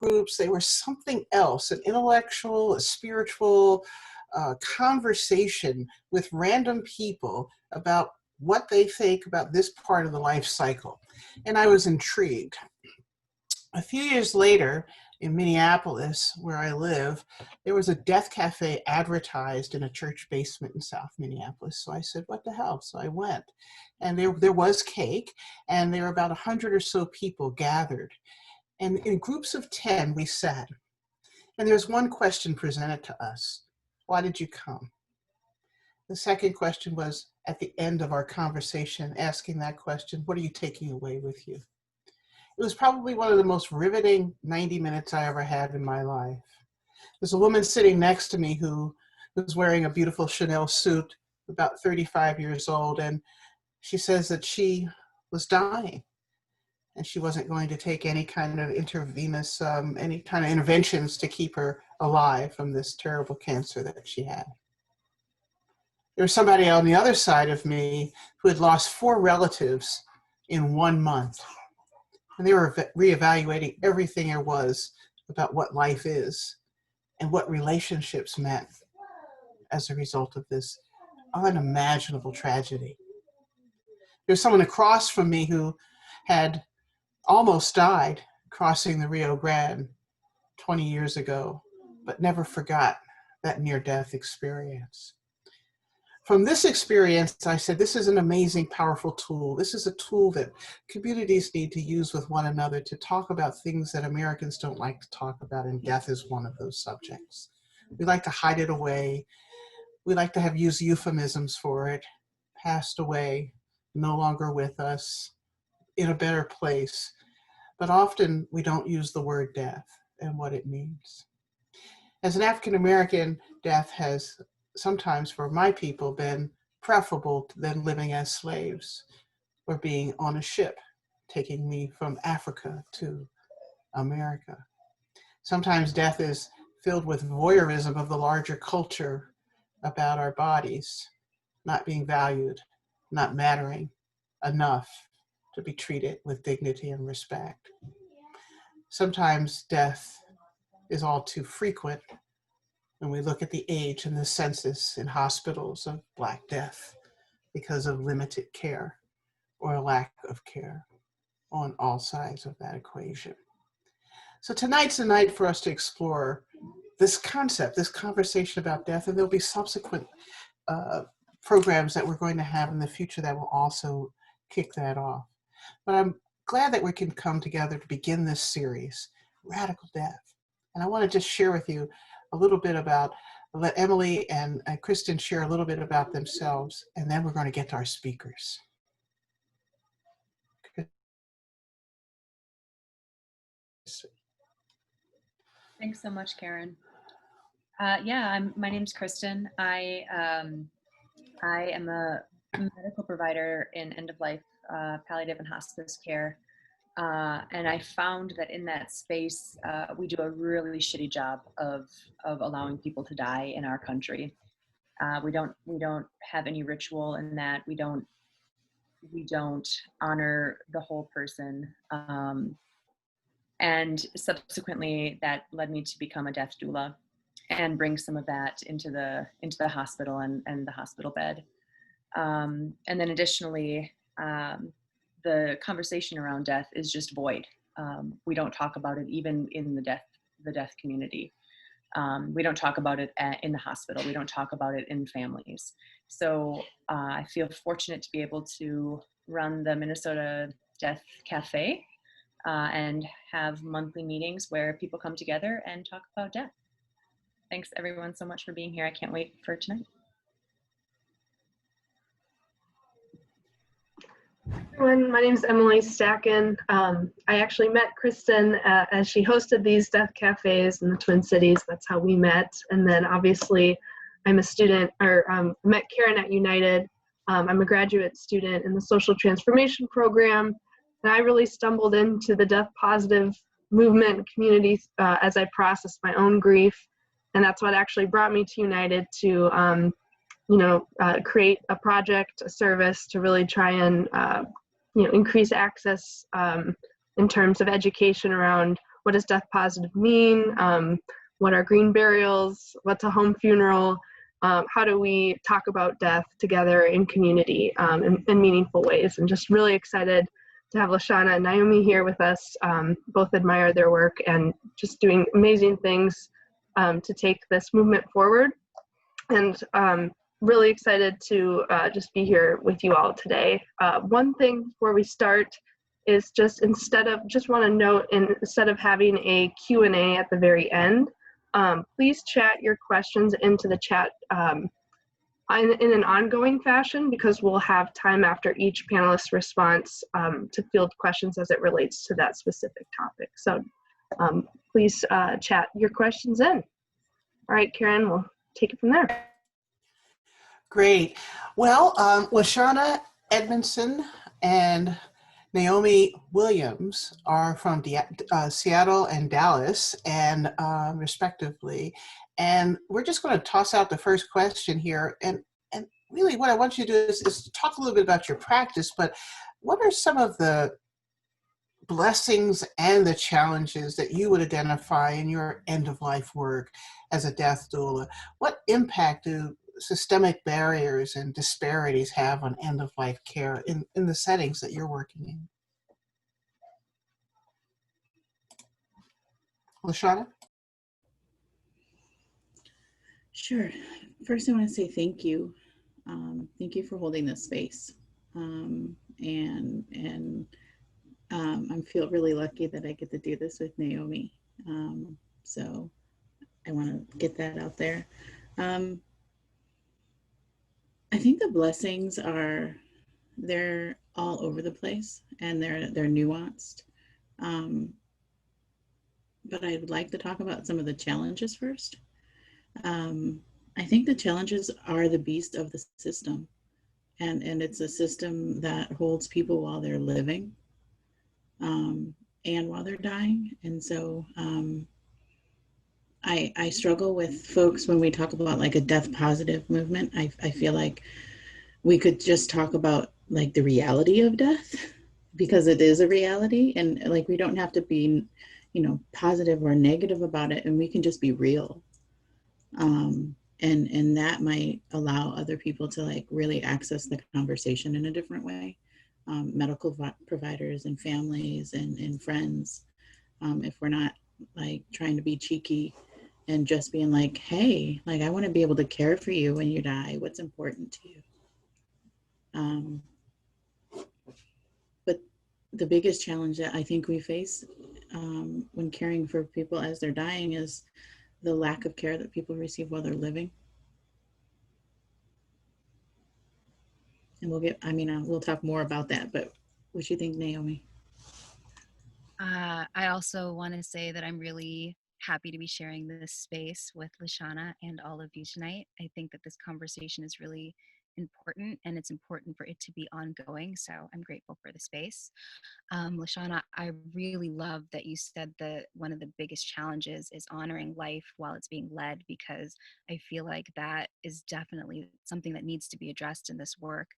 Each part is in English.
groups. They were something else, an intellectual, a spiritual conversation with random people about what they think about this part of the life cycle. And I was intrigued. A few years later, in Minneapolis, where I live, there was a death cafe advertised in a church basement in South Minneapolis. So I said, what the hell? So I went. And there was cake, and there were about 100 or so people gathered. And in groups of 10, we sat. And there's one question presented to us. Why did you come? The second question was, at the end of our conversation, asking that question, what are you taking away with you? It was probably one of the most riveting 90 minutes I ever had in my life. There's a woman sitting next to me who was wearing a beautiful Chanel suit, about 35 years old, and she says that she was dying and she wasn't going to take any kind of intravenous, any kind of interventions to keep her alive from this terrible cancer that she had. There was somebody on the other side of me who had lost 4 relatives in 1 month. And they were reevaluating everything there was about what life is and what relationships meant as a result of this unimaginable tragedy. There's someone across from me who had almost died crossing the Rio Grande 20 years ago, but never forgot that near-death experience. From this experience, I said, this is an amazing, powerful tool. This is a tool that communities need to use with one another to talk about things that Americans don't like to talk about, and death is one of those subjects. We like to hide it away. We like to use euphemisms for it. Passed away, no longer with us, in a better place. But often we don't use the word death and what it means. As an African American, death has sometimes for my people been preferable than living as slaves or being on a ship taking me from Africa to America. Sometimes death is filled with voyeurism of the larger culture about our bodies not being valued, not mattering enough to be treated with dignity and respect. Sometimes death is all too frequent when we look at the age and the census in hospitals of Black death because of limited care or a lack of care on all sides of that equation. So tonight's a night for us to explore this concept, this conversation about death, and there'll be subsequent programs that we're going to have in the future that will also kick that off. But I'm glad that we can come together to begin this series, Radical Death. And I want to just share with you a little bit about, let Emily and Kristen share a little bit about themselves, and then we're going to get to our speakers. Thanks so much, Karen. My name's Kristen. I am a medical provider in end-of-life palliative and hospice care. And I found that in that space, we do a really shitty job of allowing people to die in our country. We don't have any ritual in that. We don't honor the whole person. And subsequently, that led me to become a death doula and bring some of that into the hospital and the hospital bed. And then additionally, the conversation around death is just void. We don't talk about it even in the death community. We don't talk about it in the hospital. We don't talk about it in families. So I feel fortunate to be able to run the Minnesota Death Cafe and have monthly meetings where people come together and talk about death. Thanks everyone so much for being here. I can't wait for tonight. Everyone, my name is Emily Stacken. I actually met Kristen as she hosted these death cafes in the Twin Cities. That's how we met. And then obviously I'm a student, met Karen at United. I'm a graduate student in the social transformation program. And I really stumbled into the death positive movement community as I processed my own grief. And that's what actually brought me to United to create a project, a service to really try and increase access in terms of education around what does death positive mean? What are green burials? What's a home funeral? How do we talk about death together in community in meaningful ways? And just really excited to have Lashana and Naomi here with us. Both admire their work and just doing amazing things to take this movement forward. And really excited to just be here with you all today. One thing before we start is just want to note, instead of having a Q&A at the very end, please chat your questions into the chat in an ongoing fashion, because we'll have time after each panelist's response to field questions as it relates to that specific topic. So please chat your questions in. All right, Karen, we'll take it from there. Great. Well, Lashana Edmondson and Naomi Williams are from Seattle and Dallas, and respectively. And we're just going to toss out the first question here. And really what I want you to do is talk a little bit about your practice, but what are some of the blessings and the challenges that you would identify in your end-of-life work as a death doula? What impact do systemic barriers and disparities have on end-of-life care in the settings that you're working in? Lashana? Sure. First, I want to say thank you. Thank you for holding this space. I feel really lucky that I get to do this with Naomi. So I want to get that out there. I think the blessings they're all over the place, and they're nuanced. But I'd like to talk about some of the challenges first. I think the challenges are the beast of the system, and it's a system that holds people while they're living and while they're dying. And so I struggle with folks when we talk about like a death positive movement. I feel like we could just talk about like the reality of death, because it is a reality, and like we don't have to be, positive or negative about it, and we can just be real. And that might allow other people to like really access the conversation in a different way. Medical providers and families and friends, if we're not like trying to be cheeky and just being like, hey, like I want to be able to care for you when you die. What's important to you? But the biggest challenge that I think we face when caring for people as they're dying is the lack of care that people receive while they're living. And we'll talk more about that, but what do you think, Naomi? I also want to say that I'm really happy to be sharing this space with Lashana and all of you tonight. I think that this conversation is really important, and it's important for it to be ongoing. So I'm grateful for the space. Lashana, I really love that you said that one of the biggest challenges is honoring life while it's being led, because I feel like that is definitely something that needs to be addressed in this work.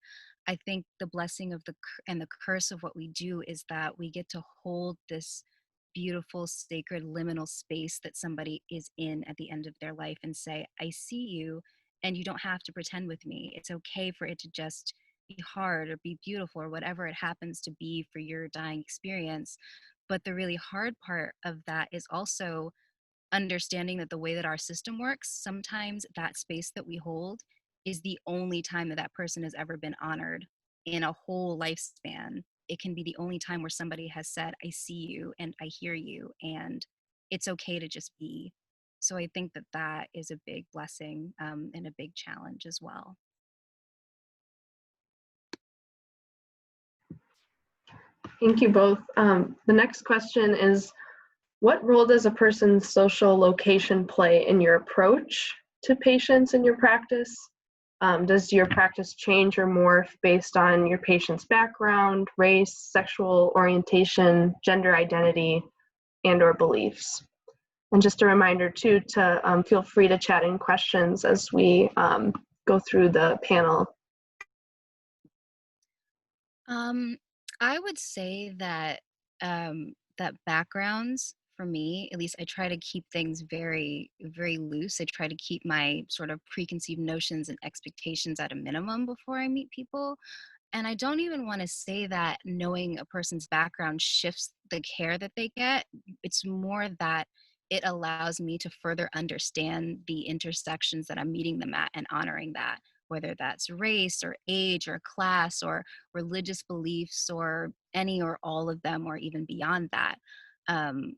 I think the blessing of and the curse of what we do is that we get to hold this beautiful, sacred, liminal space that somebody is in at the end of their life and say, I see you, and you don't have to pretend with me. It's okay for it to just be hard or be beautiful or whatever it happens to be for your dying experience. But the really hard part of that is also understanding that the way that our system works, sometimes that space that we hold is the only time that that person has ever been honored in a whole lifespan. It can be the only time where somebody has said, I see you and I hear you, and it's okay to just be. So I think that that is a big blessing and a big challenge as well. Thank you both. The next question is, what role does a person's social location play in your approach to patients in your practice? Does your practice change or morph based on your patient's background, race, sexual orientation, gender identity, and/or beliefs? And just a reminder too to feel free to chat in questions as we go through the panel. I would say that that backgrounds for me, at least I try to keep things very, very loose. I try to keep my sort of preconceived notions and expectations at a minimum before I meet people. And I don't even want to say that knowing a person's background shifts the care that they get. It's more that it allows me to further understand the intersections that I'm meeting them at and honoring that, whether that's race or age or class or religious beliefs or any or all of them or even beyond that. Um,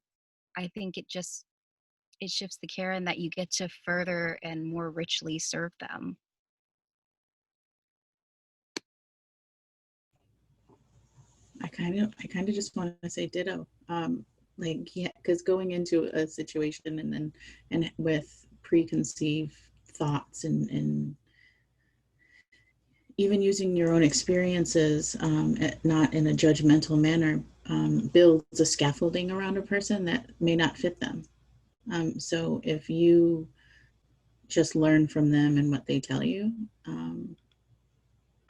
I think it shifts the care and that you get to further and more richly serve them. I kind of just want to say ditto. Like, yeah, because going into a situation and with preconceived thoughts and even using your own experiences, not in a judgmental manner, builds a scaffolding around a person that may not fit them. So if you just learn from them and what they tell you,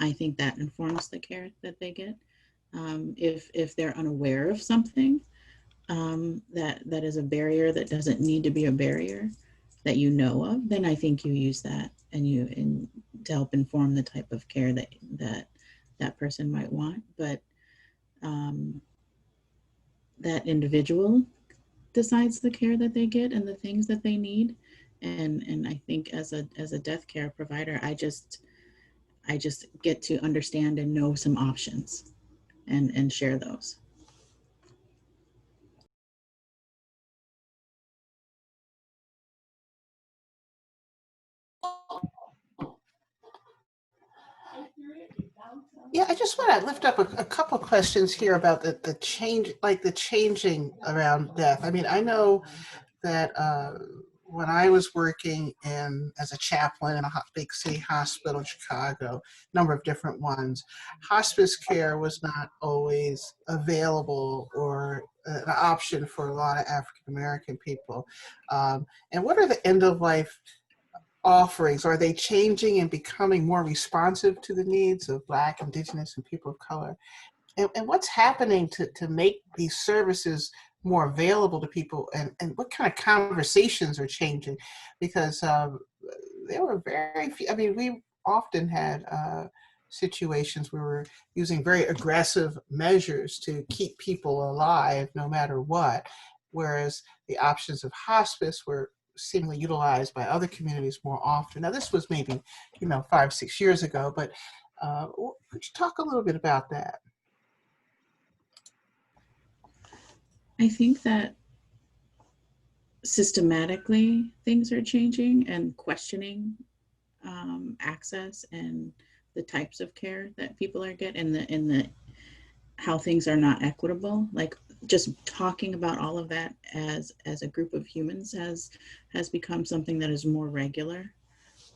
I think that informs the care that they get. If they're unaware of something, that is a barrier that doesn't need to be a barrier that you know of, then I think you use that and to help inform the type of care that person might want. But that individual decides the care that they get and the things that they need. And I think as a death care provider, I just get to understand and know some options and share those. Yeah, I just want to lift up a couple of questions here about the change, like the changing around death. I mean, I know that when I was working as a chaplain in a big city hospital in Chicago, a number of different ones, hospice care was not always available or an option for a lot of African American people. And what are the end of life offerings? Are they changing and becoming more responsive to the needs of Black, Indigenous, and people of color? And what's happening to make these services more available to people, and what kind of conversations are changing? Because there were very few, I mean, we often had situations where we're using very aggressive measures to keep people alive no matter what, whereas the options of hospice were seemingly utilized by other communities more often. Now, this was maybe, 5, 6 years ago, but could you talk a little bit about that? I think that systematically things are changing and questioning access and the types of care that people are getting and the how things are not equitable. Like, just talking about all of that as a group of humans has become something that is more regular.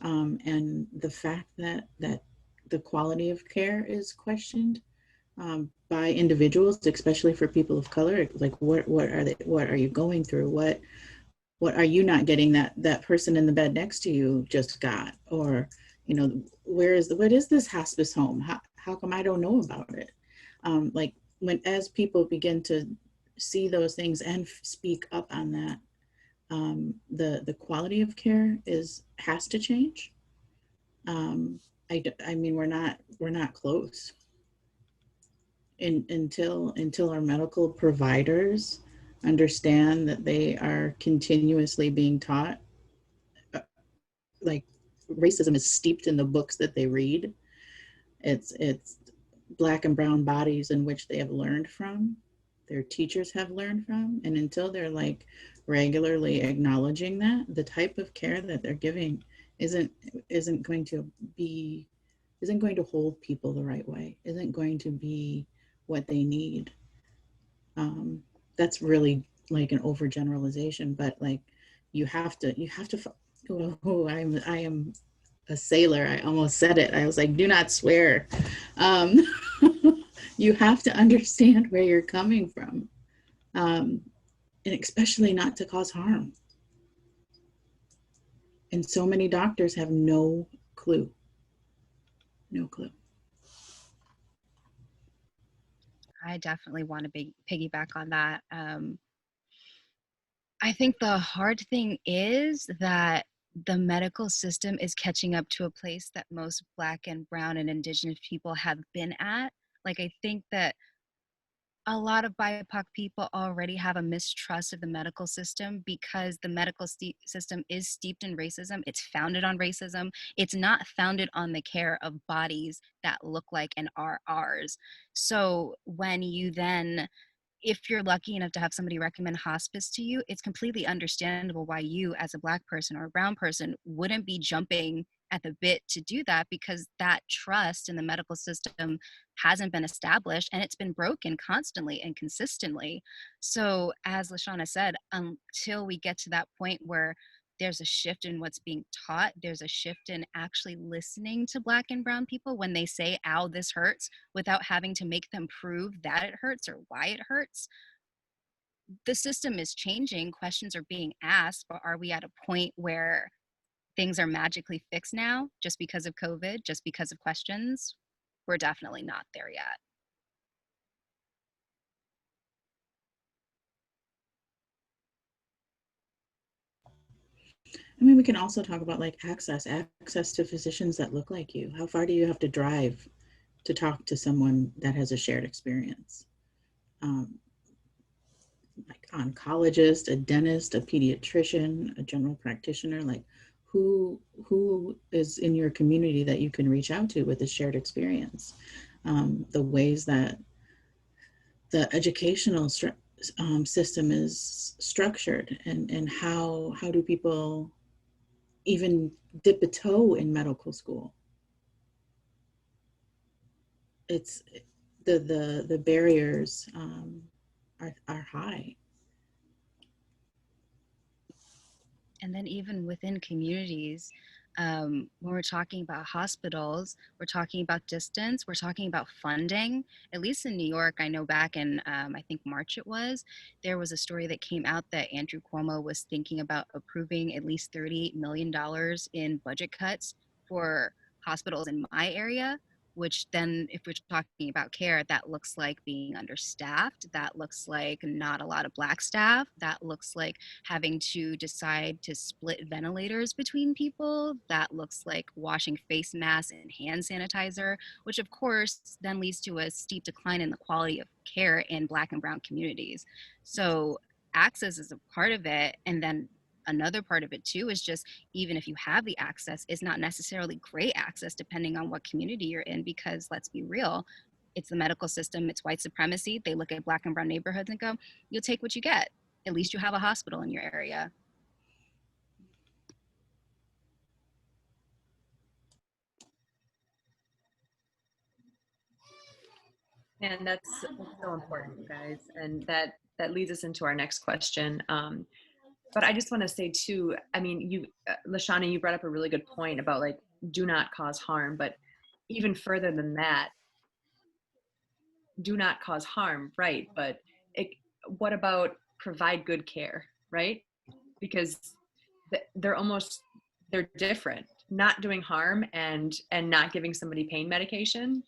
And the fact that the quality of care is questioned by individuals, especially for people of color, like what are you going through? What are you not getting that person in the bed next to you just got? Or, what is this hospice home? How come I don't know about it? Like, as people begin to see those things and speak up on that, the quality of care has to change. I mean, we're not close. Until our medical providers understand that they are continuously being taught, like, racism is steeped in the books that they read. It's Black and brown bodies in which they have learned from, their teachers have learned from, and until they're like regularly acknowledging that, the type of care that they're giving isn't going to be isn't going to hold people the right way, isn't going to be what they need. That's really like an overgeneralization, but like, you have to I am a sailor. I almost said it. I was like, do not swear. Um, you have to understand where you're coming from, and especially not to cause harm. And so many doctors have no clue. No clue. I definitely want to piggyback on that. I think the hard thing is that the medical system is catching up to a place that most Black and Brown and Indigenous people have been at. Like, I think that a lot of BIPOC people already have a mistrust of the medical system because the medical system is steeped in racism. It's founded on racism. It's not founded on the care of bodies that look like and are ours. So when you then, if you're lucky enough to have somebody recommend hospice to you, it's completely understandable why you, as a Black person or a brown person, wouldn't be jumping at the bit to do that, because that trust in the medical system hasn't been established and it's been broken constantly and consistently. So, as Lashana said, until we get to that point where there's a shift in what's being taught, there's a shift in actually listening to Black and brown people when they say, ow, this hurts, without having to make them prove that it hurts or why it hurts. The system is changing, questions are being asked, but are we at a point where things are magically fixed now just because of COVID, just because of questions? We're definitely not there yet. I mean, we can also talk about like access to physicians that look like you. How far do you have to drive to talk to someone that has a shared experience? Like oncologist, a dentist, a pediatrician, a general practitioner, like who is in your community that you can reach out to with a shared experience? The ways that the educational system is structured, and how do people even dip a toe in medical school? It's the barriers are high. And then even within communities, when we're talking about hospitals, we're talking about distance, we're talking about funding. At least in New York, I know back in, I think March it was, there was a story that came out that Andrew Cuomo was thinking about approving at least $38 million in budget cuts for hospitals in my area, which then, if we're talking about care, that looks like being understaffed, that looks like not a lot of Black staff, that looks like having to decide to split ventilators between people, that looks like washing face masks and hand sanitizer, which of course then leads to a steep decline in the quality of care in Black and brown communities. So access is a part of it, and then another part of it too is just, even if you have the access, it's not necessarily great access depending on what community you're in, because let's be real, it's the medical system, it's white supremacy. They look at Black and brown neighborhoods and go, you'll take what you get. At least you have a hospital in your area. And that's so important, you guys. And that leads us into our next question. But I just want to say too, I mean, Lashana, you brought up a really good point about like, do not cause harm, but even further than that, do not cause harm, right? But what about provide good care, right? Because they're different. Not doing harm and not giving somebody pain medication.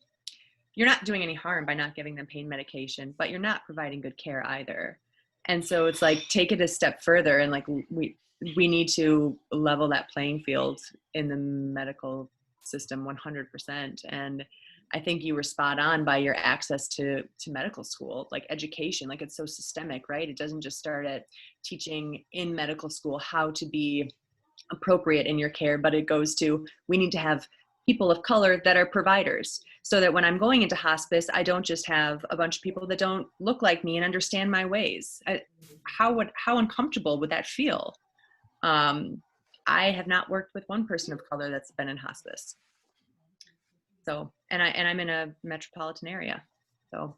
You're not doing any harm by not giving them pain medication, but you're not providing good care either. And so it's like, take it a step further, and like we need to level that playing field in the medical system 100%. And I think you were spot on by your access to medical school, like education, like it's so systemic, right? It doesn't just start at teaching in medical school how to be appropriate in your care, but it goes to, we need to have people of color that are providers, so that when I'm going into hospice, I don't just have a bunch of people that don't look like me and understand my ways. How uncomfortable would that feel? I have not worked with one person of color that's been in hospice. So, and I'm in a metropolitan area. So,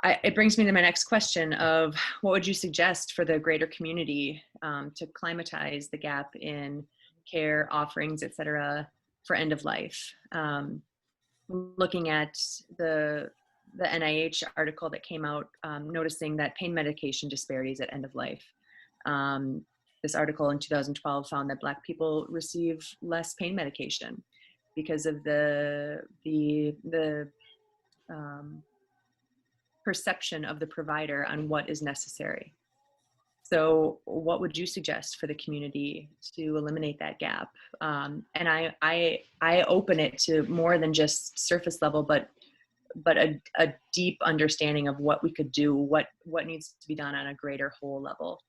it brings me to my next question of, what would you suggest for the greater community to climatize the gap in care offerings, et cetera, for end of life? Looking at the NIH article that came out, noticing that pain medication disparities at end of life. This article in 2012 found that Black people receive less pain medication because of the perception of the provider on what is necessary. So what would you suggest for the community to eliminate that gap? And I open it to more than just surface level, but a deep understanding of what we could do, what needs to be done on a greater whole level.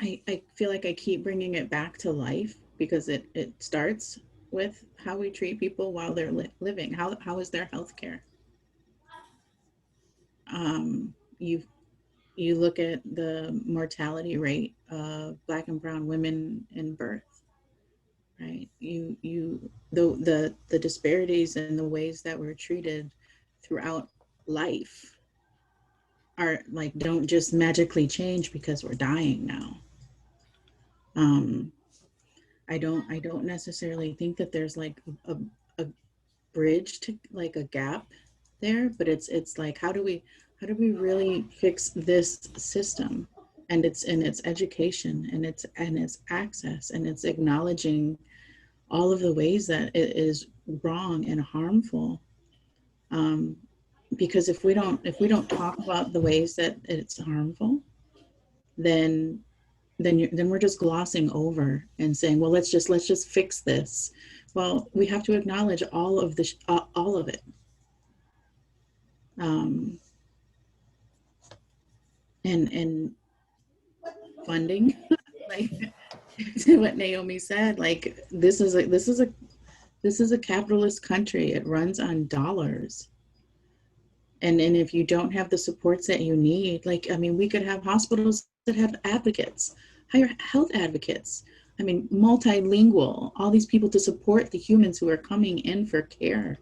I feel like I keep bringing it back to life because it starts with how we treat people while they're living. How is their health care? You you look at the mortality rate of Black and Brown women in birth, right? The disparities in the ways that we're treated throughout life are like don't just magically change because we're dying now. Um, I don't necessarily think that there's like a bridge to like a gap there, but it's like how do we really fix this system and its education and its access and its acknowledging all of the ways that it is wrong and harmful. Because if we don't talk about the ways that it's harmful, then then we're just glossing over and saying, well, let's just fix this. Well, we have to acknowledge all of the all of it. Um, and funding, like to what Naomi said, like this is a capitalist country. It runs on dollars. And if you don't have the supports that you need, like, I mean, we could have hospitals that have advocates, hire health advocates. I mean, multilingual, all these people to support the humans who are coming in for care,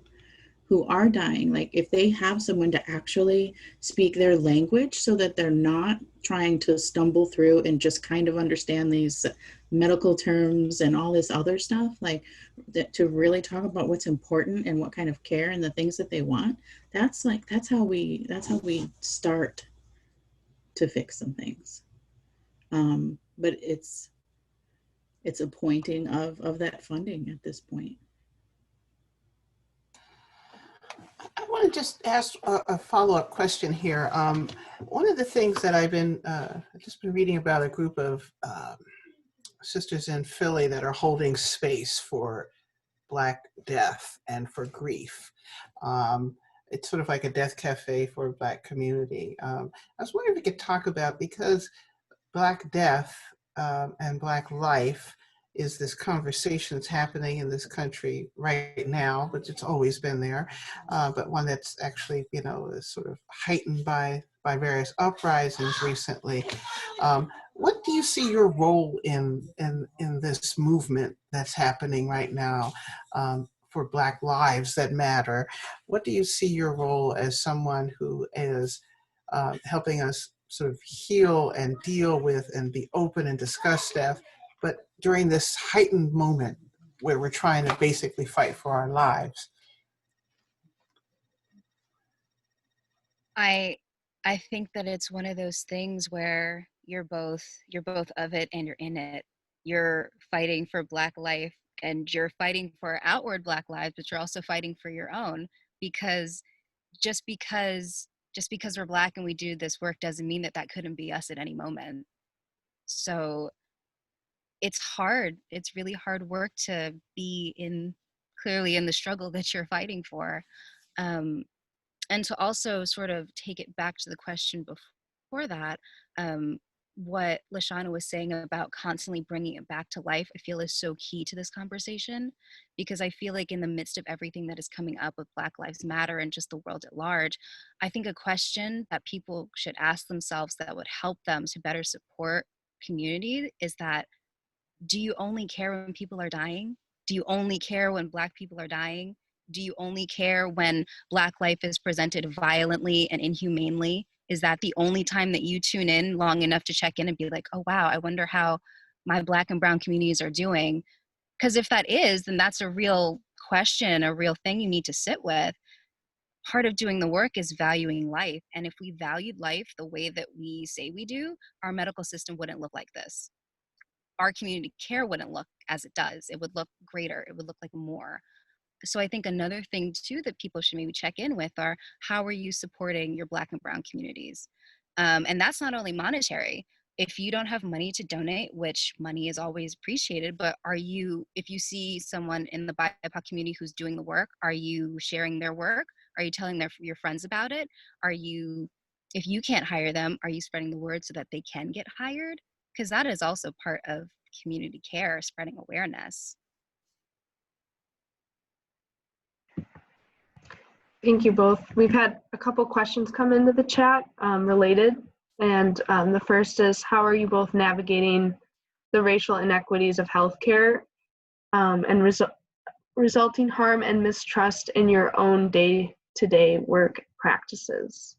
who are dying. Like, if they have someone to actually speak their language so that they're not trying to stumble through and just kind of understand these medical terms and all this other stuff, like to really talk about what's important and what kind of care and the things that they want, that's how we start to fix some things. But it's a pointing of that funding at this point. I want to just ask a follow-up question here. One of the things that I've just been reading about a group of sisters in Philly that are holding space for Black death and for grief. It's sort of like a death cafe for a Black community. I was wondering if you could talk about, because Black death and Black life is this conversation that's happening in this country right now, but it's always been there, but one that's actually, is sort of heightened by various uprisings recently. What do you see your role in this movement that's happening right now for Black lives that matter? What do you see your role as someone who is helping us sort of heal and deal with and be open and discuss death, but during this heightened moment where we're trying to basically fight for our lives? I think that it's one of those things where you're both of it and you're in it. You're fighting for Black life and you're fighting for outward Black lives, but you're also fighting for your own, because just because we're Black and we do this work doesn't mean that couldn't be us at any moment. So it's hard. It's really hard work to be clearly in the struggle that you're fighting for. And to also sort of take it back to the question before that, what Lashana was saying about constantly bringing it back to life, I feel is so key to this conversation, because I feel like in the midst of everything that is coming up with Black Lives Matter and just the world at large, I think a question that people should ask themselves that would help them to better support community is that, do you only care when people are dying? Do you only care when Black people are dying? Do you only care when Black life is presented violently and inhumanely? Is that the only time that you tune in long enough to check in and be like, oh, wow, I wonder how my Black and Brown communities are doing? Because if that is, then that's a real question, a real thing you need to sit with. Part of doing the work is valuing life. And if we valued life the way that we say we do, our medical system wouldn't look like this. Our community care wouldn't look as it does. It would look greater. It would look like more. So I think another thing too that people should maybe check in with are, how are you supporting your Black and Brown communities? And that's not only monetary. If you don't have money to donate, which money is always appreciated, but if you see someone in the BIPOC community who's doing the work, are you sharing their work? Are you telling your friends about it? If you can't hire them, are you spreading the word so that they can get hired? Because that is also part of community care, spreading awareness. Thank you both. We've had a couple questions come into the chat related. And the first is, how are you both navigating the racial inequities of healthcare and resulting harm and mistrust in your own day-to-day work practices?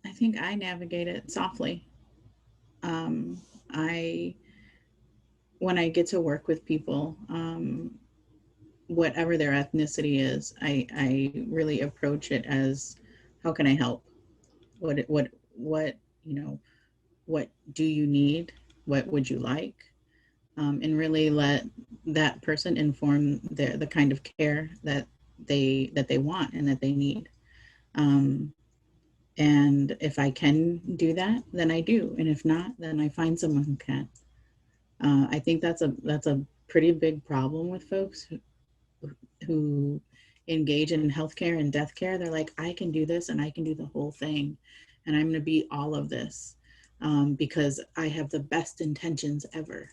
I think I navigate it softly. When I get to work with people, whatever their ethnicity is, I really approach it as, how can I help? What, what do you need? What would you like? And really let that person inform the kind of care that they want and that they need. And if I can do that, then I do. And if not, then I find someone who can. I think that's a pretty big problem with folks who engage in healthcare and death care. They're like, I can do this and I can do the whole thing, and I'm going to be all of this because I have the best intentions ever.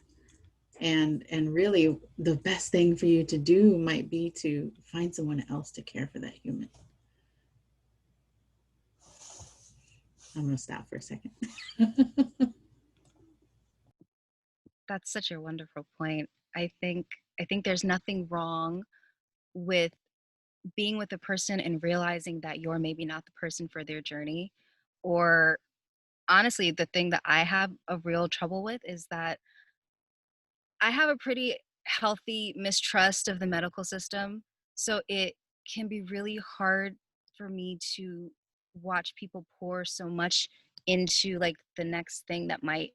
And really, the best thing for you to do might be to find someone else to care for that human. I'm going to stop for a second. That's such a wonderful point. I think there's nothing wrong with being with a person and realizing that you're maybe not the person for their journey. Or honestly, the thing that I have a real trouble with is that I have a pretty healthy mistrust of the medical system. So it can be really hard for me to watch people pour so much into like the next thing that might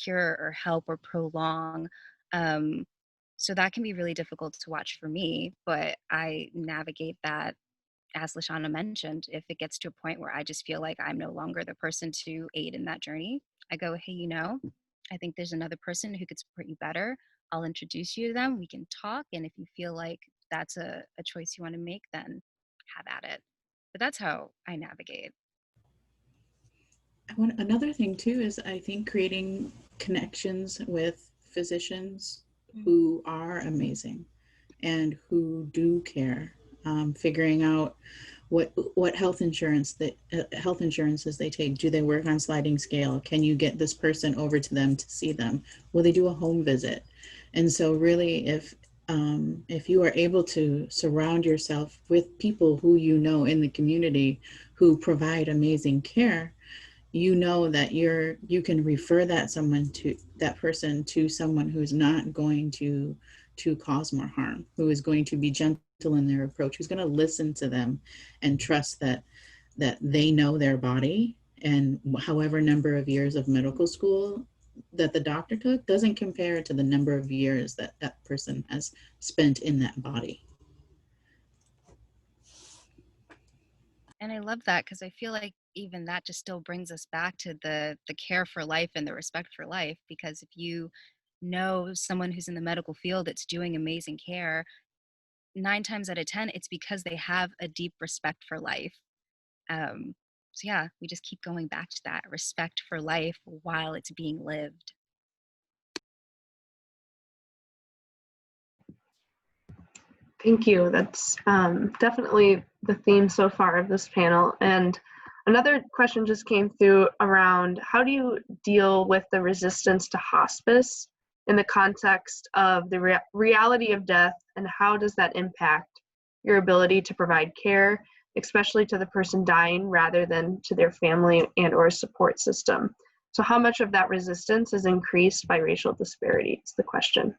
cure or help or prolong. Um, so that can be really difficult to watch for me, but I navigate that, as Lashana mentioned. If it gets to a point where I just feel like I'm no longer the person to aid in that journey, I go, hey, I think there's another person who could support you better. I'll introduce you to them. We can talk. And if you feel like that's a choice you want to make, then have at it. But that's how I navigate. Another thing too is, I think, creating connections with physicians who are amazing and who do care, figuring out what health insurances they take. Do they work on sliding scale? Can you get this person over to them to see them? Will they do a home visit? And so really, if you are able to surround yourself with people who you know in the community who provide amazing care, you know that you can refer that person to someone who's not going to cause more harm, who is going to be gentle in their approach, who's going to listen to them and trust that they know their body, and however number of years of medical school that the doctor took doesn't compare to the number of years that that person has spent in that body. And I love that, because I feel like even that just still brings us back to the care for life and the respect for life. Because if you know someone who's in the medical field that's doing amazing care, 9 times out of 10, it's because they have a deep respect for life. So yeah, we just keep going back to that respect for life while it's being lived. Thank you. That's definitely the theme so far of this panel. And another question just came through around, how do you deal with the resistance to hospice in the context of the reality of death, and how does that impact your ability to provide care, especially to the person dying rather than to their family and or support system? So how much of that resistance is increased by racial disparity is the question.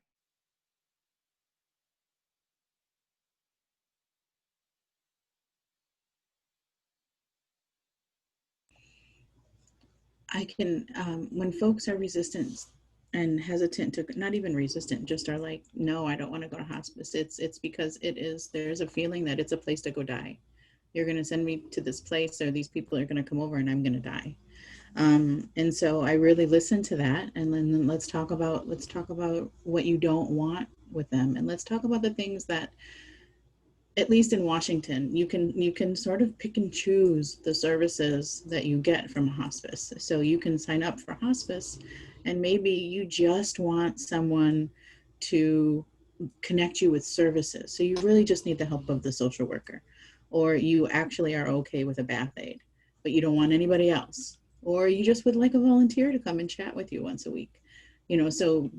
I can, when folks are resistant and hesitant to, not even resistant, just are like, no, I don't want to go to hospice. It's because there's a feeling that it's a place to go die. You're going to send me to this place, or these people are going to come over and I'm going to die. And so I really listen to that. And then let's talk about what you don't want with them. And let's talk about the things that, at least in Washington, you can sort of pick and choose the services that you get from a hospice. So you can sign up for hospice, and maybe you just want someone to connect you with services. So you really just need the help of the social worker, or you actually are okay with a bath aide, but you don't want anybody else, or you just would like a volunteer to come and chat with you once a week. So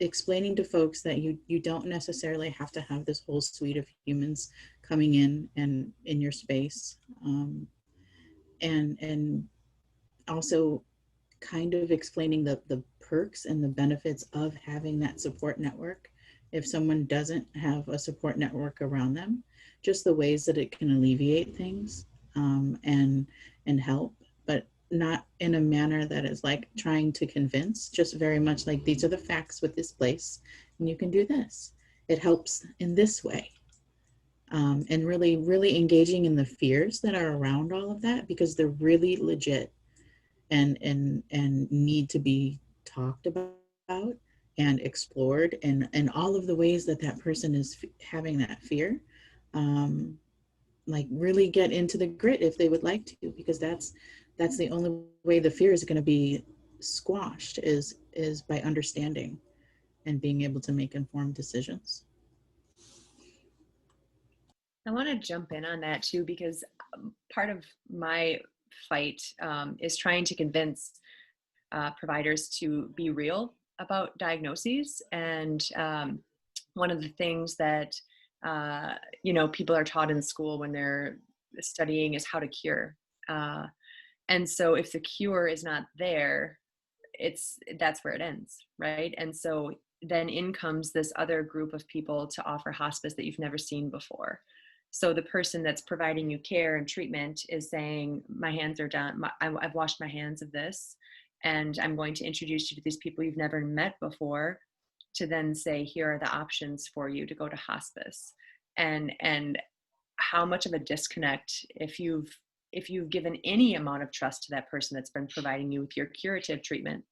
explaining to folks that you don't necessarily have to have this whole suite of humans coming in and in your space, and also kind of explaining the perks and the benefits of having that support network. If someone doesn't have a support network around them, just the ways that it can alleviate things, and help, but not in a manner that is like trying to convince, just very much like, these are the facts with this place and you can do this. It helps in this way. And really, really engaging in the fears that are around all of that, because they're really legit and need to be talked about and explored, and all of the ways that that person is having that fear. Like really get into the grit if they would like to, because that's the only way the fear is going to be squashed, is by understanding and being able to make informed decisions. I want to jump in on that too, because part of my fight is trying to convince providers to be real about diagnoses. And one of the things that people are taught in school when they're studying is how to cure. And so if the cure is not there, that's where it ends, right? And so then in comes this other group of people to offer hospice that you've never seen before. So the person that's providing you care and treatment is saying, my hands are done. I've washed my hands of this, and I'm going to introduce you to these people you've never met before, to then say, here are the options for you to go to hospice. And how much of a disconnect, if you've given any amount of trust to that person that's been providing you with your curative treatment,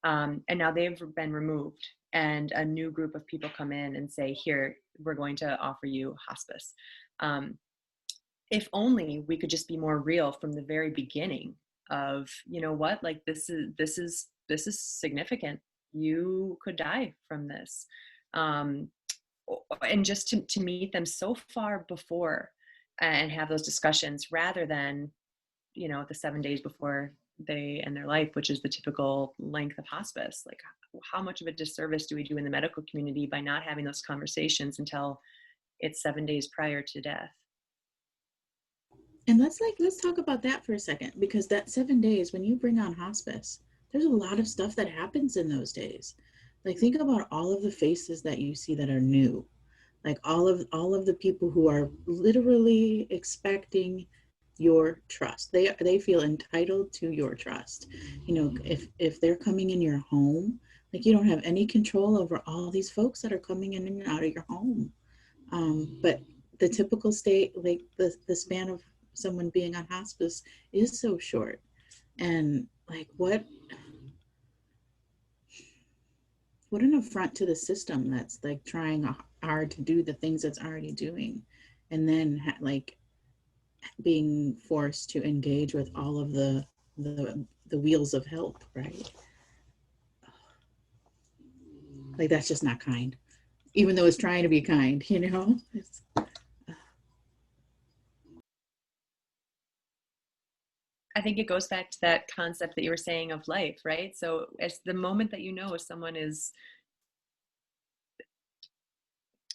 and now they've been removed, and a new group of people come in and say, here, we're going to offer you hospice. If only we could just be more real from the very beginning of, what, like, this is significant. You could die from this. And just to meet them so far before and have those discussions, rather than, the 7 days before they end their life, which is the typical length of hospice. Like, how much of a disservice do we do in the medical community by not having those conversations until it's 7 days prior to death? And let's talk about that for a second, because that 7 days, when you bring on hospice, there's a lot of stuff that happens in those days. Like, think about all of the faces that you see that are new, like all of the people who are literally expecting your trust. They feel entitled to your trust. If they're coming in your home, like, you don't have any control over all these folks that are coming in and out of your home. But the typical state, like the span of someone being on hospice is so short. And like, what an affront to the system that's like trying hard to do the things it's already doing, and then being forced to engage with all of the wheels of help, right? Like, that's just not kind, even though it's trying to be kind. I think it goes back to that concept that you were saying of life, right? So it's the moment that someone is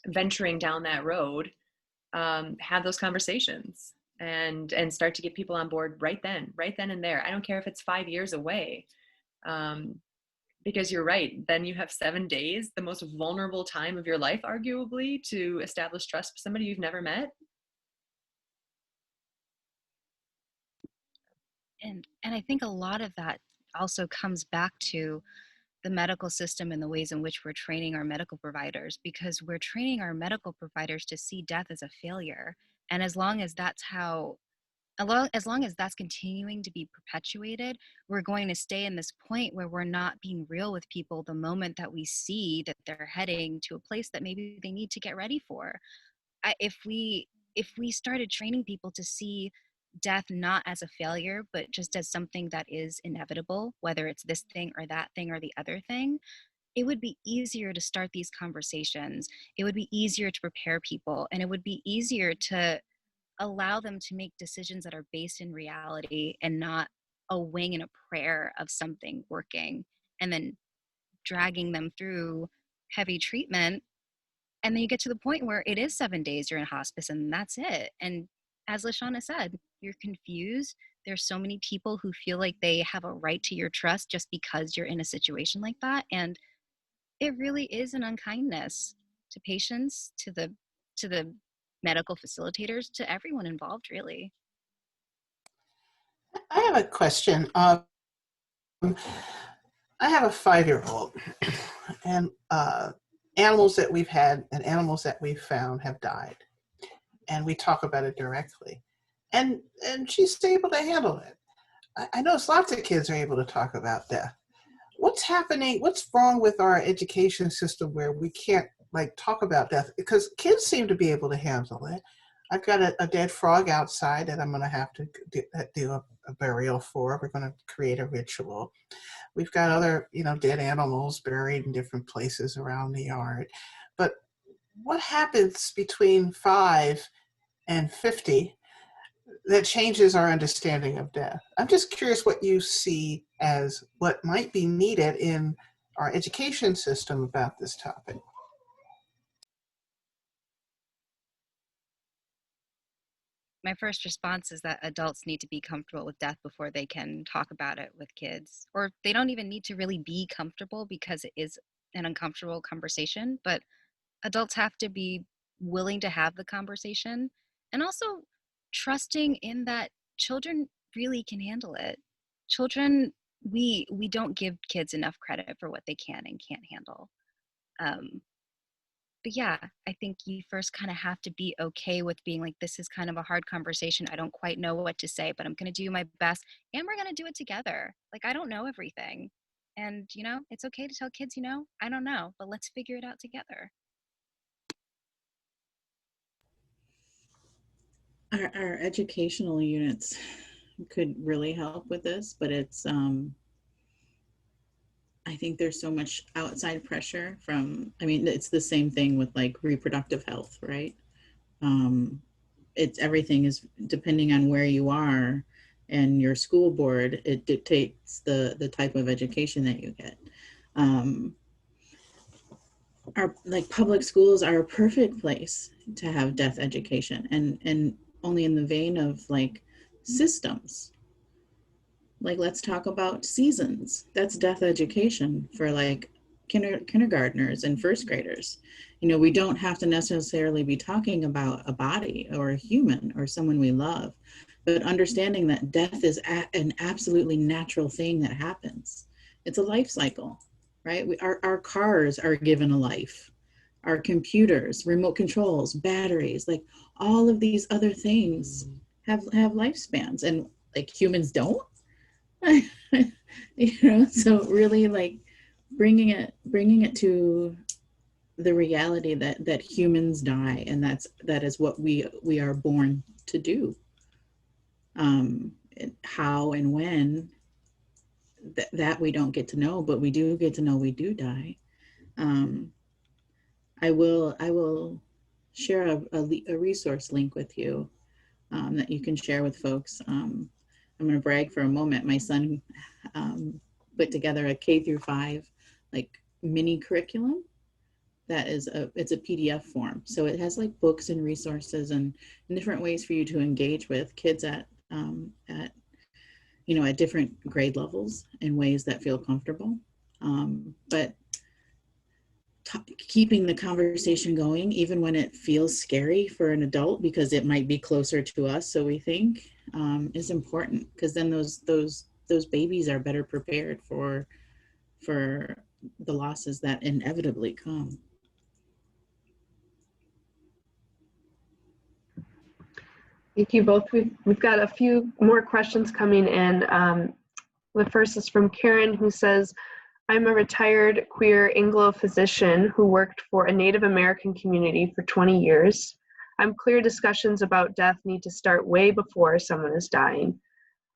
venturing down that road, have those conversations and start to get people on board right then and there. I don't care if it's 5 years away, because you're right. Then you have 7 days, the most vulnerable time of your life, arguably, to establish trust with somebody you've never met. And I think a lot of that also comes back to the medical system and the ways in which we're training our medical providers, because we're training our medical providers to see death as a failure. And as long as that's how, as long as that's continuing to be perpetuated, we're going to stay in this point where we're not being real with people the moment that we see that they're heading to a place that maybe they need to get ready for. If we started training people to see death not as a failure, but just as something that is inevitable, whether it's this thing or that thing or the other thing, it would be easier to start these conversations. It would be easier to prepare people, and it would be easier to allow them to make decisions that are based in reality and not a wing and a prayer of something working and then dragging them through heavy treatment. And then you get to the point where it is 7 days you're in hospice and that's it. And as Lashana said, you're confused. There's so many people who feel like they have a right to your trust just because you're in a situation like that. And it really is an unkindness to patients, to the medical facilitators, to everyone involved, really. I have a question. I have a 5-year-old, and animals that we've had and animals that we've found have died, and we talk about it directly, and she's able to handle it. I know lots of kids are able to talk about death. What's happening? What's wrong with our education system where we can't like talk about death? Because kids seem to be able to handle it. I've got a dead frog outside that I'm going to have to do a burial for. We're going to create a ritual. We've got other, dead animals buried in different places around the yard. But what happens between 5 and 50 that changes our understanding of death? I'm just curious what you see as what might be needed in our education system about this topic. My first response is that adults need to be comfortable with death before they can talk about it with kids. Or they don't even need to really be comfortable because it is an uncomfortable conversation, but adults have to be willing to have the conversation and also trusting in that children really can handle it. Children, we don't give kids enough credit for what they can and can't handle. But yeah, I think you first kind of have to be okay with being like, this is kind of a hard conversation. I don't quite know what to say, but I'm going to do my best and we're going to do it together. Like, I don't know everything. And, it's okay to tell kids, I don't know, but let's figure it out together. Our educational units could really help with this, but it's, I think there's so much outside pressure it's the same thing with like reproductive health, right? Everything is depending on where you are and your school board, it dictates the type of education that you get. Our public schools are a perfect place to have death education, and only in the vein of systems. Let's talk about seasons. That's death education for kindergartners and first graders. We don't have to necessarily be talking about a body or a human or someone we love, but understanding that death is an absolutely natural thing that happens. It's a life cycle, right? Our cars are given a life. Our computers, remote controls, batteries, all of these other things have lifespans, and humans don't. So really bringing it to the reality that humans die, and that is what we are born to do. How and when that we don't get to know, but we do get to know we do die. I will share a resource link with you that you can share with folks. I'm going to brag for a moment. My son put together a K-5 mini curriculum that it's a PDF form. So it has books and resources and different ways for you to engage with kids at different grade levels in ways that feel comfortable. But keeping the conversation going, even when it feels scary for an adult, because it might be closer to us, so we think, is important, because then those those babies are better prepared for the losses that inevitably come. Thank you both. We've got a few more questions coming in. The first is from Karen, who says, I'm a retired queer Anglo physician who worked for a Native American community for 20 years. I'm clear discussions about death need to start way before someone is dying.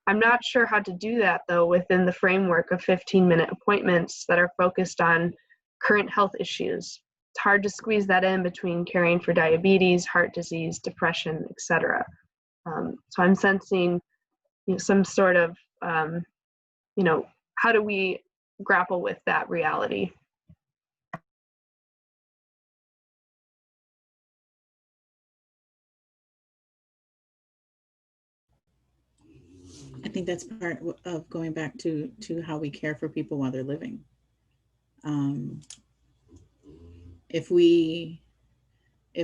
I'm not sure how to do that, though, within the framework of 15-minute appointments that are focused on current health issues. It's hard to squeeze that in between caring for diabetes, heart disease, depression, etc. So I'm sensing, some sort of, how do we grapple with that reality? I think that's part of going back to how we care for people while they're living. If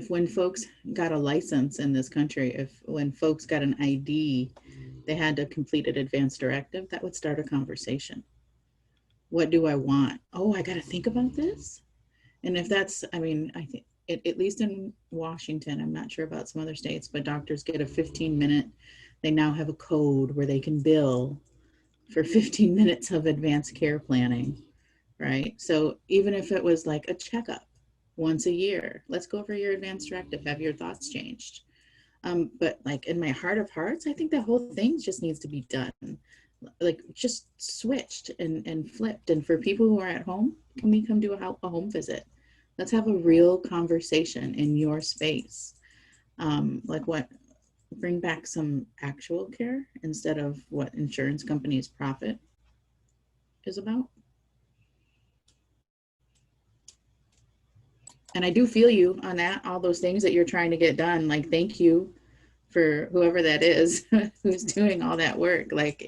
when folks got a license in this country, when folks got an ID, they had to complete an advance directive, that would start a conversation. What do I want? Oh, I got to think about this. And if that's, I think at least in Washington, I'm not sure about some other states, but doctors get a 15-minute, they now have a code where they can bill for 15 minutes of advanced care planning, right? So even if it was like a checkup once a year, let's go over your advanced directive, have your thoughts changed. But like in my heart of hearts, I think the whole thing just needs to be done, like just switched and flipped. And for people who are at home, can we come do a home visit? Let's have a real conversation in your space. Bring back some actual care instead of what insurance companies' profit is about. And I do feel you on that, all those things that you're trying to get done. Like, thank you for whoever that is who's doing all that work. Like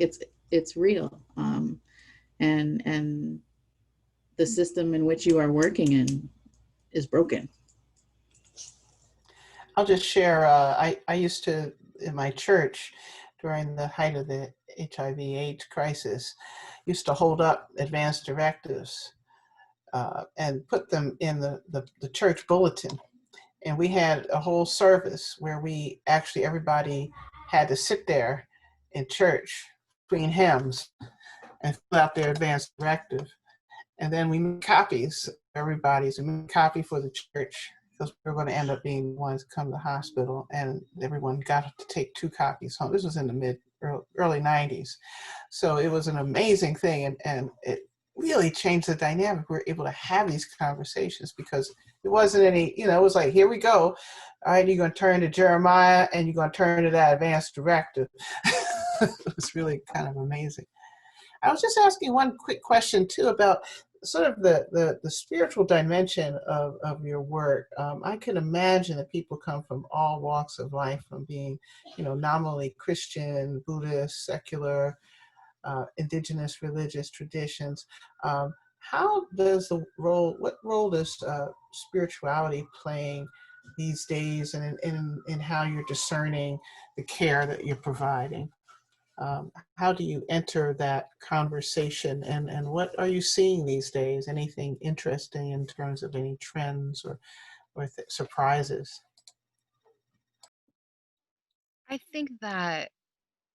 it's real. And the system in which you are working in is broken. I'll just share, I used to, in my church, during the height of the HIV/AIDS crisis, used to hold up advance directives and put them in the church bulletin. And we had a whole service where everybody had to sit there in church between hymns and fill out their advance directive. And then we made copies, everybody's, we made a copy for the church, because we were going to end up being the ones to come to the hospital, and everyone got to take 2 copies home. This was in the early 90s. So it was an amazing thing, and it really changed the dynamic. We were able to have these conversations because it wasn't any, it was like, here we go. All right, you're going to turn to Jeremiah and you're going to turn to that advanced directive. It was really kind of amazing. I was just asking one quick question too about sort of the spiritual dimension of your work. I can imagine that people come from all walks of life, from being, nominally Christian, Buddhist, secular, indigenous religious traditions. What role does spirituality playing these days, and in how you're discerning the care that you're providing? How do you enter that conversation, and what are you seeing these days? Anything interesting in terms of any trends or surprises? I think that,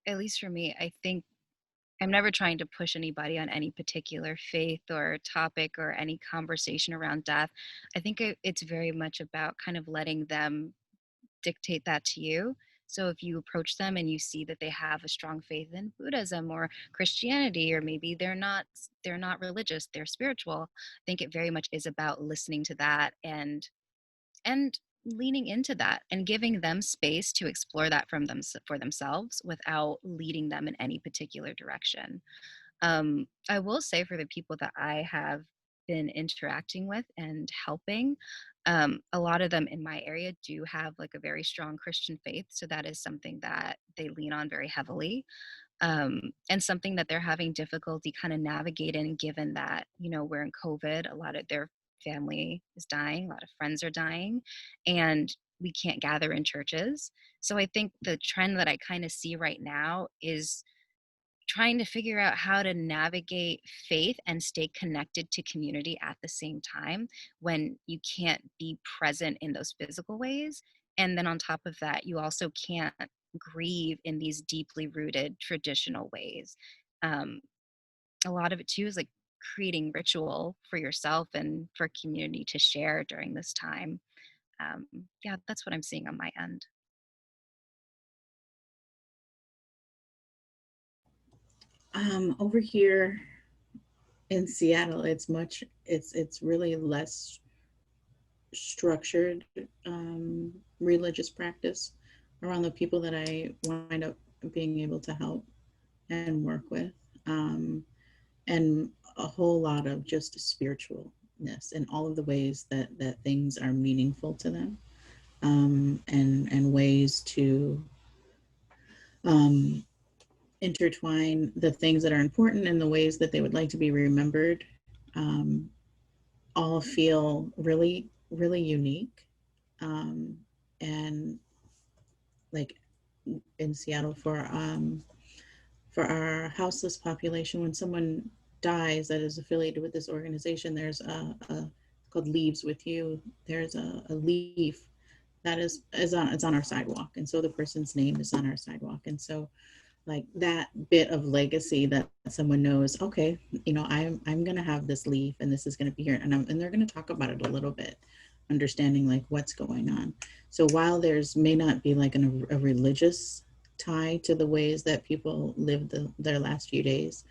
at least for me, I think I'm never trying to push anybody on any particular faith or topic or any conversation around death. I think it's very much about kind of letting them dictate that to you. So if you approach them and you see that they have a strong faith in Buddhism or Christianity, or maybe they're not religious, they're spiritual, I think it very much is about listening to that and leaning into that and giving them space to explore that for themselves without leading them in any particular direction. I will say, for the people that I have been interacting with and helping, a lot of them in my area do have like a very strong Christian faith. So that is something that they lean on very heavily, and something that they're having difficulty kind of navigating, given that, we're in COVID, a lot of their family is dying, a lot of friends are dying, and we can't gather in churches. So I think the trend that I kind of see right now is trying to figure out how to navigate faith and stay connected to community at the same time when you can't be present in those physical ways. And then on top of that, you also can't grieve in these deeply rooted traditional ways. Um, a lot of it too is like creating ritual for yourself and for community to share during this time. Um, yeah, that's what I'm seeing on my end. Over here in Seattle, it's really less structured religious practice around the people that I wind up being able to help and work with, and a whole lot of just spiritualness in all of the ways that things are meaningful to them, and ways to um, intertwine the things that are important and the ways that they would like to be remembered, um, all feel really, really unique. Um, and like in Seattle for our houseless population, when someone dies that is affiliated with this organization, there's a called Leaves With You. There's a leaf that is on our sidewalk, and so the person's name is on our sidewalk, and so like that bit of legacy that someone knows, okay, I'm gonna have this leaf and this is gonna be here, and they're gonna talk about it a little bit, understanding like what's going on. So while there's may not be like a religious tie to the ways that people live their last few days,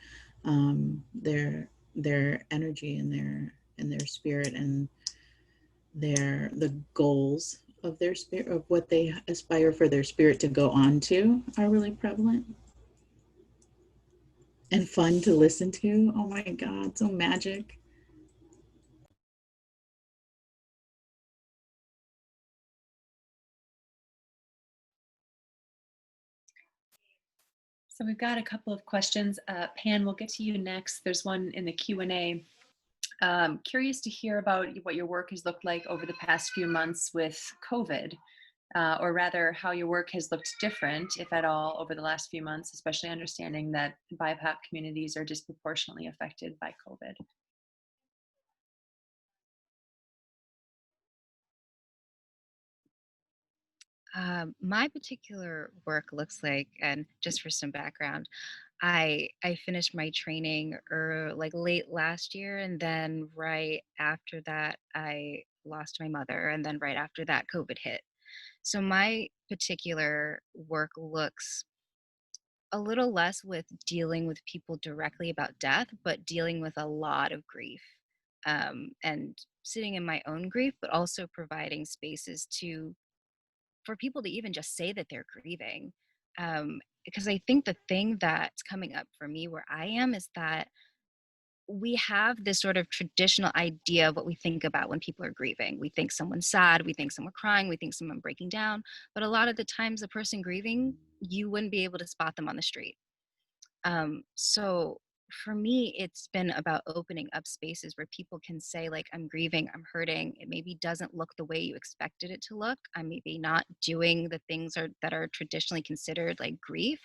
their energy and their spirit and the goals of their spirit, of what they aspire for their spirit to go on to, are really prevalent and fun to listen to. Oh my God, so magic. So we've got a couple of questions. Pan, we'll get to you next. There's one in the Q&A. Curious to hear about what your work has looked like over the past few months with COVID, or rather how your work has looked different, if at all, over the last few months, especially understanding that BIPOC communities are disproportionately affected by COVID. My particular work looks like, and just for some background, I finished my training like late last year, and then right after that, I lost my mother, and then right after that, COVID hit. So my particular work looks a little less with dealing with people directly about death, but dealing with a lot of grief, and sitting in my own grief, but also providing spaces to for people to even just say that they're grieving. Because I think the thing that's coming up for me where I am is that we have this sort of traditional idea of what we think about when people are grieving. We think someone's sad, we think someone crying, we think someone breaking down. But a lot of the times, the person grieving, you wouldn't be able to spot them on the street. So for me, it's been about opening up spaces where people can say, like, I'm grieving, I'm hurting. It maybe doesn't look the way you expected it to look. I'm maybe not doing the things that are traditionally considered like grief.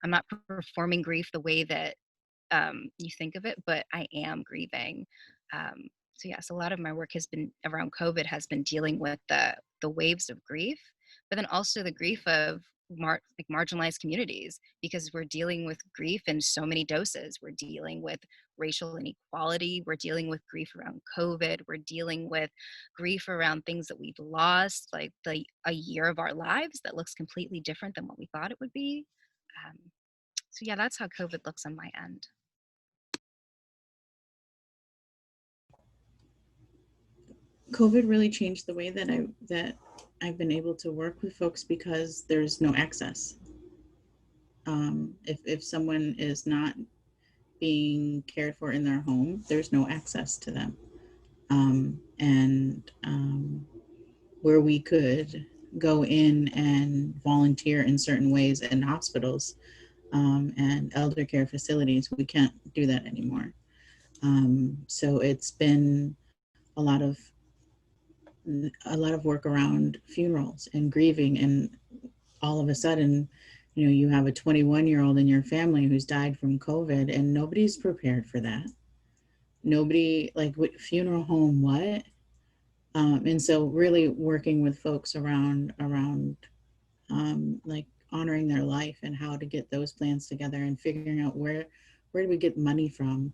I'm not performing grief the way that you think of it, but I am grieving. So yes, a lot of my work has been around COVID, has been dealing with the waves of grief, but then also the grief of like marginalized communities, because we're dealing with grief in so many doses. We're dealing with racial inequality. We're dealing with grief around COVID. We're dealing with grief around things that we've lost, like a year of our lives that looks completely different than what we thought it would be. Um, so yeah, that's how COVID looks on my end. COVID really changed the way that I've been able to work with folks, because there's no access. If someone is not being cared for in their home, there's no access to them. And where we could go in and volunteer in certain ways in hospitals, and elder care facilities, we can't do that anymore. So it's been a lot of work around funerals and grieving, and all of a sudden You know, you have a 21-year-old in your family who's died from COVID, and nobody's prepared for that. Nobody, like, what funeral home, what? And so really working with folks around like honoring their life and how to get those plans together and figuring out where do we get money from?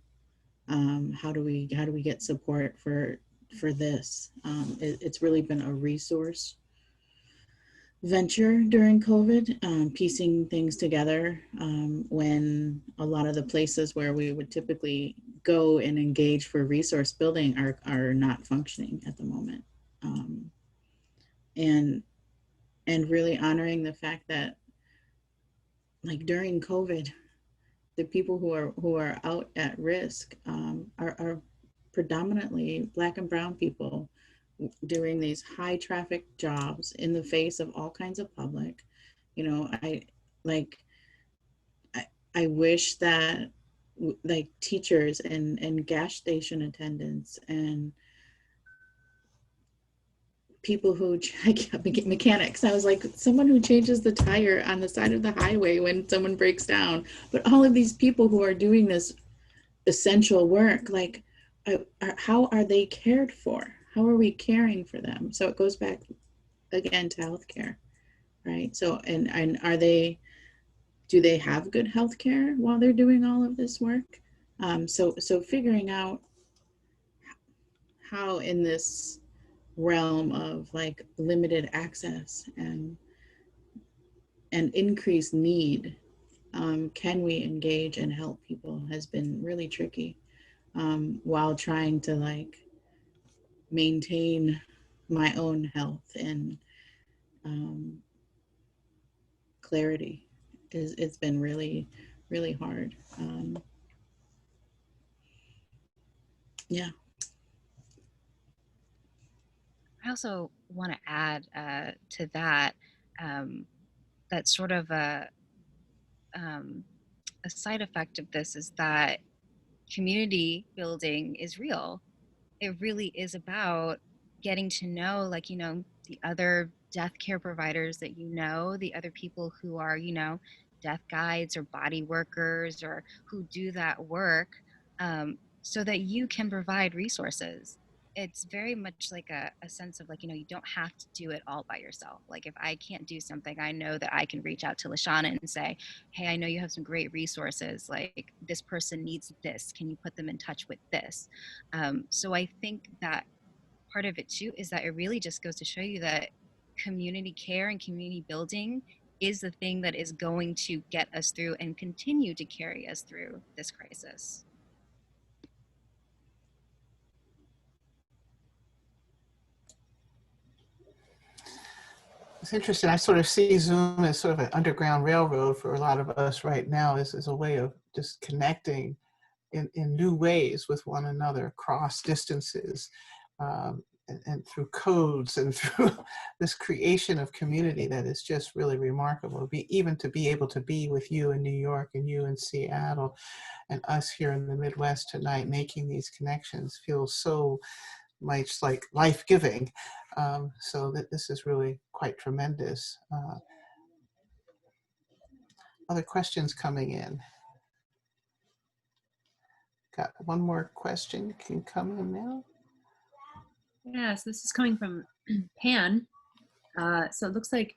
How do we get support for this? It's really been a resource venture during COVID, piecing things together when a lot of the places where we would typically go and engage for resource building are not functioning at the moment. And really honoring the fact that, like, during COVID, the people who are out at risk are predominantly Black and Brown people doing these high traffic jobs in the face of all kinds of public. You know, I wish that like teachers and gas station attendants and people who mechanics. I was like, someone who changes the tire on the side of the highway when someone breaks down. But all of these people who are doing this essential work, like, how are they cared for? How are we caring for them? So it goes back again to healthcare, right? So and do they have good healthcare while they're doing all of this work? So figuring out how in this realm of like limited access and increased need, can we engage and help people has been really tricky, while trying to like maintain my own health and clarity. It's been really, really hard. Yeah. I also want to add to that, that sort of a side effect of this is that community building is real. It really is about getting to know, like, you know, the other death care providers that you know, the other people who are, you know, death guides or body workers or who do that work, so that you can provide resources. It's very much like a sense of like, you know, you don't have to do it all by yourself. Like if I can't do something, I know that I can reach out to Lashana and say, hey, I know you have some great resources. Like this person needs this. Can you put them in touch with this? So I think that part of it too is that it really just goes to show you that community care and community building is the thing that is going to get us through and continue to carry us through this crisis. It's interesting. I sort of see Zoom as sort of an underground railroad for a lot of us right now, as a way of just connecting in new ways with one another across distances, and through codes and through this creation of community that is just really remarkable. Even to be able to be with you in New York and you in Seattle and us here in the Midwest tonight, making these connections feels so much like life-giving. So that this is really quite tremendous. Other questions coming in? Got one more question can come in now. Yes, this is coming from Pan. So it looks like,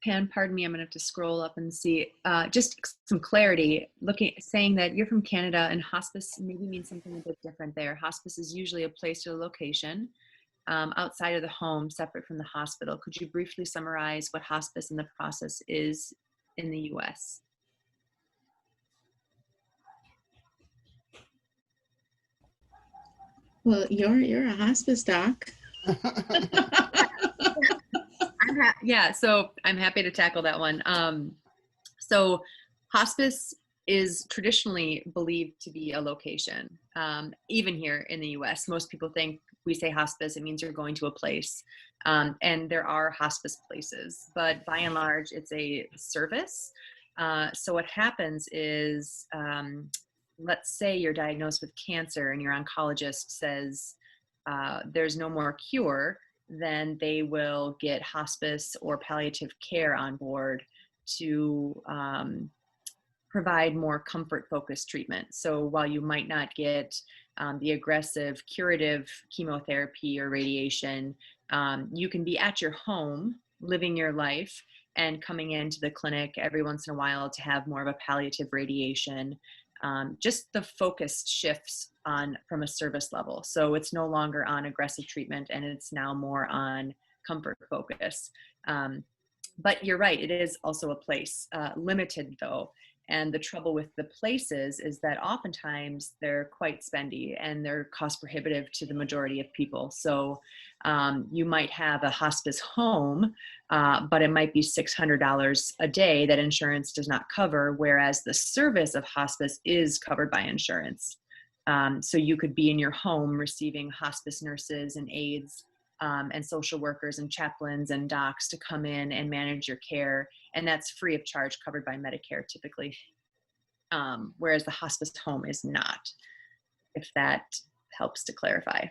Pan, pardon me, I'm gonna have to scroll up and see. Just some clarity, saying that you're from Canada and hospice maybe means something a bit different there. Hospice is usually a place or location outside of the home, separate from the hospital. Could you briefly summarize what hospice in the process is in the US? Well, you're a hospice doc. Yeah, so I'm happy to tackle that one. So hospice is traditionally believed to be a location. Even here in the US, most people think we say hospice, it means you're going to a place. And there are hospice places, but by and large, it's a service. So what happens is, let's say you're diagnosed with cancer and your oncologist says there's no more cure, then they will get hospice or palliative care on board to provide more comfort-focused treatment. So while you might not get the aggressive curative chemotherapy or radiation, you can be at your home living your life and coming into the clinic every once in a while to have more of a palliative radiation. Just the focus shifts on from a service level. So it's no longer on aggressive treatment, and it's now more on comfort focus. But you're right, it is also a place, limited though. And the trouble with the places is that oftentimes they're quite spendy and they're cost prohibitive to the majority of people. So you might have a hospice home, but it might be $600 a day that insurance does not cover, whereas the service of hospice is covered by insurance. So you could be in your home receiving hospice nurses and aides and social workers and chaplains and docs to come in and manage your care. And that's free of charge, covered by Medicare typically. Whereas the hospice home is not, if that helps to clarify.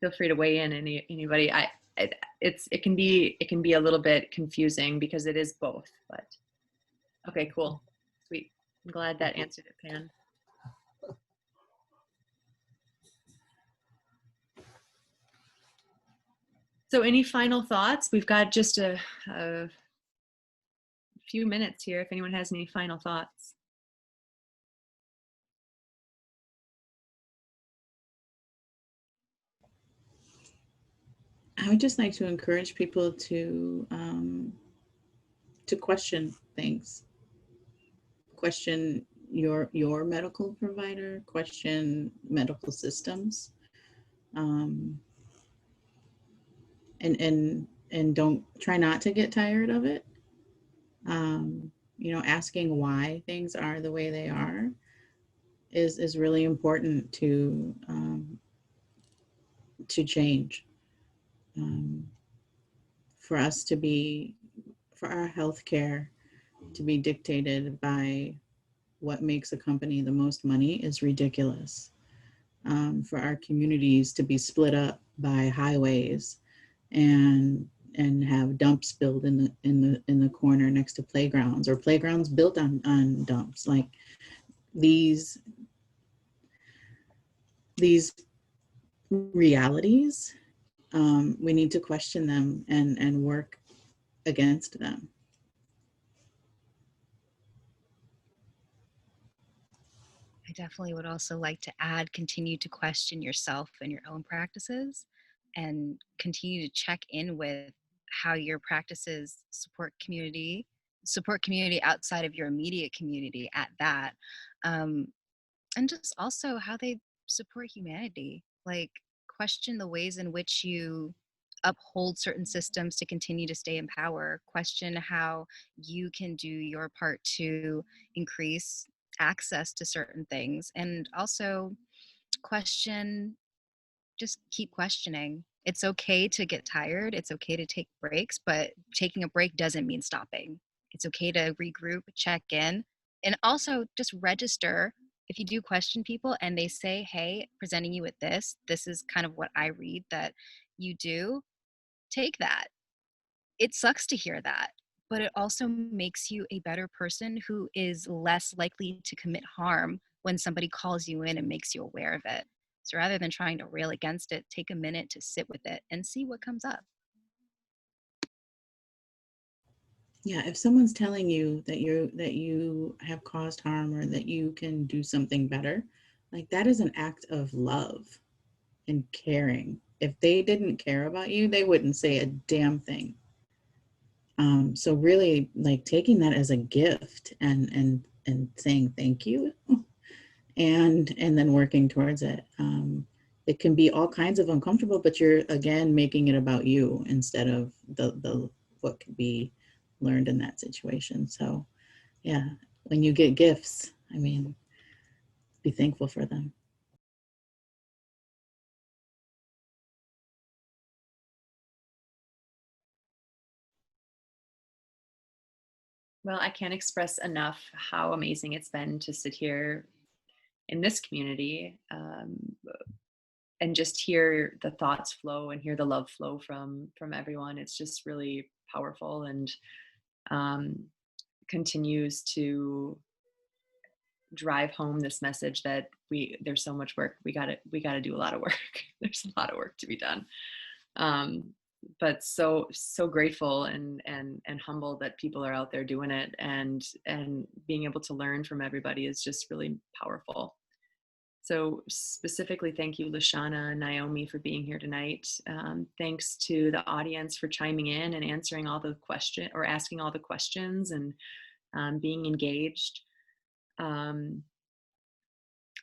Feel free to weigh in, anybody. It can be a little bit confusing because it is both, but okay, cool. Sweet. I'm glad that answered it, Pan. So any final thoughts? We've got just a few minutes here if anyone has any final thoughts. I would just like to encourage people to question things, question your medical provider, question medical systems, and don't try not to get tired of it. You know, asking why things are the way they are is really important to change. For us to be, for our healthcare to be dictated by what makes a company the most money is ridiculous. For our communities to be split up by highways and have dumps built in the corner next to playgrounds, or playgrounds built on dumps, like these realities, we need to question them and work against them. I definitely would also like to add, continue to question yourself and your own practices, and continue to check in with how your practices support community outside of your immediate community at that. And just also how they support humanity. Like, question the ways in which you uphold certain systems to continue to stay in power. Question how you can do your part to increase access to certain things. And also just keep questioning. It's okay to get tired. It's okay to take breaks, but taking a break doesn't mean stopping. It's okay to regroup, check in, and also just register. If you do question people and they say, hey, presenting you with this is kind of what I read that you do, take that. It sucks to hear that, but it also makes you a better person who is less likely to commit harm when somebody calls you in and makes you aware of it. So rather than trying to rail against it, take a minute to sit with it and see what comes up. Yeah, if someone's telling you that you have caused harm or that you can do something better, like, that is an act of love and caring. If they didn't care about you, they wouldn't say a damn thing. So really, like, taking that as a gift and saying thank you, and then working towards it. It can be all kinds of uncomfortable, but you're again making it about you instead of the what could be learned in that situation. So yeah, when you get gifts, I mean, be thankful for them. Well, I can't express enough how amazing it's been to sit here in this community, and just hear the thoughts flow and hear the love flow from everyone. It's just really powerful, and continues to drive home this message that there's so much work. We got to do a lot of work. There's a lot of work to be done. But so grateful and humbled that people are out there doing it, and being able to learn from everybody is just really powerful. So specifically, thank you, Lashana and Naomi, for being here tonight. Thanks to the audience for chiming in and answering all the questions, or asking all the questions, and being engaged.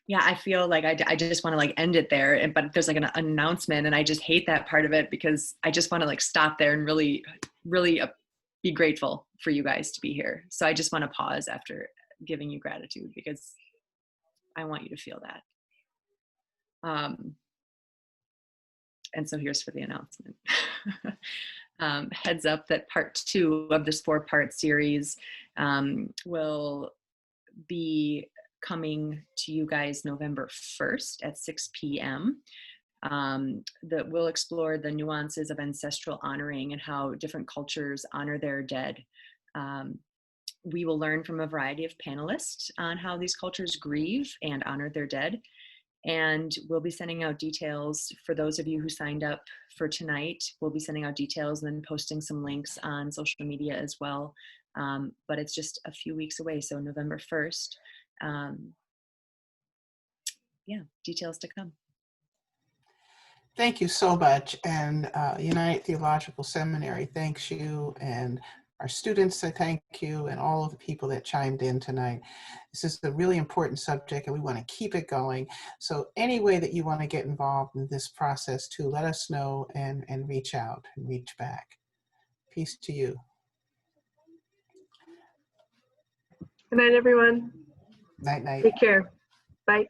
Yeah, I feel like I just want to like end it there, but there's like an announcement, and I just hate that part of it, because I just want to like stop there and really, really be grateful for you guys to be here. So I just want to pause after giving you gratitude, because I want you to feel that. And so here's for the announcement. Heads up that part 2 of this 4-part series will be coming to you guys November 1st at 6 p.m. That will explore the nuances of ancestral honoring and how different cultures honor their dead. We will learn from a variety of panelists on how these cultures grieve and honor their dead. And we'll be sending out details for those of you who signed up for tonight. We'll be sending out details and then posting some links on social media as well. But it's just a few weeks away, so November 1st. Yeah, details to come. Thank you so much. And United Theological Seminary thanks you, and our students, I thank you, and all of the people that chimed in tonight. This is a really important subject, and we want to keep it going. So any way that you want to get involved in this process too, let us know and reach out and reach back. Peace to you. Good night, everyone. Night, night. Take care. Bye.